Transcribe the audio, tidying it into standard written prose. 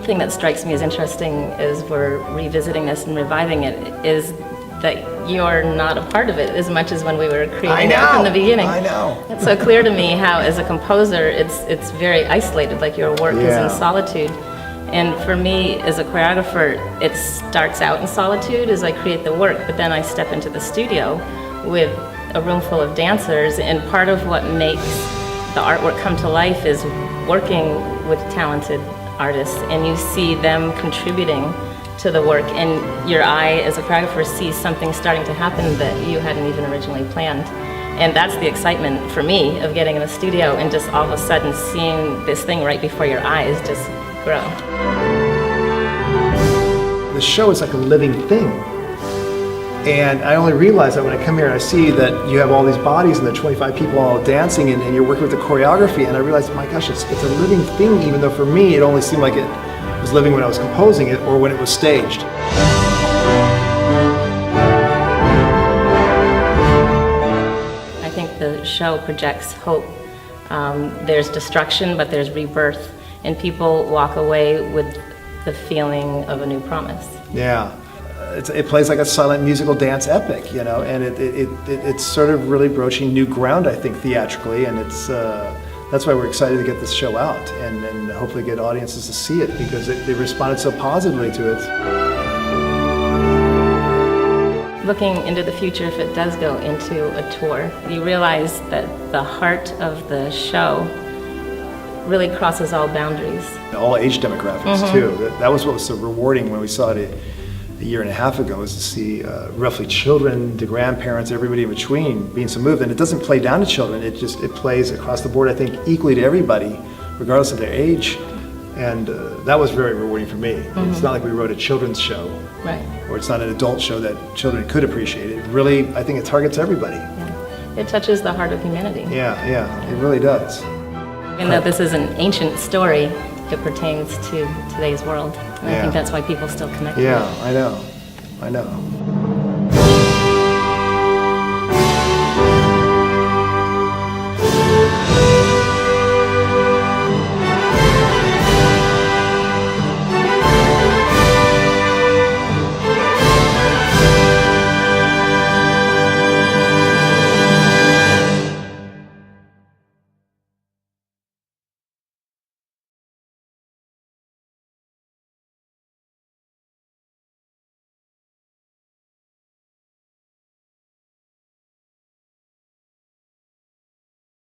thing that strikes me as interesting as we're revisiting this and reviving it is that you're not a part of it as much as when we were creating it from the beginning. I know. It's so clear to me how, as a composer, it's very isolated, like your work is in solitude. And for me, as a choreographer, it starts out in solitude as I create the work, but then I step into the studio with a room full of dancers, and part of what makes the artwork come to life is working with talented artists, and you see them contributing to the work, and your eye as a choreographer sees something starting to happen that you hadn't even originally planned. And that's the excitement for me of getting in the studio and just all of a sudden seeing this thing right before your eyes just grow. The show is like a living thing. And I only realize that when I come here and I see that you have all these bodies and there are 25 people all dancing and you're working with the choreography, and I realize, my gosh, it's a living thing, even though for me it only seemed like it was living when I was composing it or when it was staged. I think the show projects hope. There's destruction, but there's rebirth, and people walk away with the feeling of a new promise. Yeah. It plays like a silent musical dance epic, you know, and it's sort of really broaching new ground, I think, theatrically, and that's why we're excited to get this show out and hopefully get audiences to see it, because they responded so positively to it. Looking into the future, if it does go into a tour, you realize that the heart of the show really crosses all boundaries. All age demographics, too. That was what was so rewarding when we saw it a year and a half ago, is to see roughly children to grandparents, everybody in between being so moved. And it doesn't play down to children, it plays across the board, I think, equally to everybody, regardless of their age. And that was very rewarding for me. It's not like we wrote a children's show, right? Or it's not an adult show that children could appreciate. It really, I think it targets everybody. Yeah. It touches the heart of humanity. Yeah, it really does. Even though this is an ancient story, it pertains to today's world. And I think that's why people still connect to it. Yeah, I know.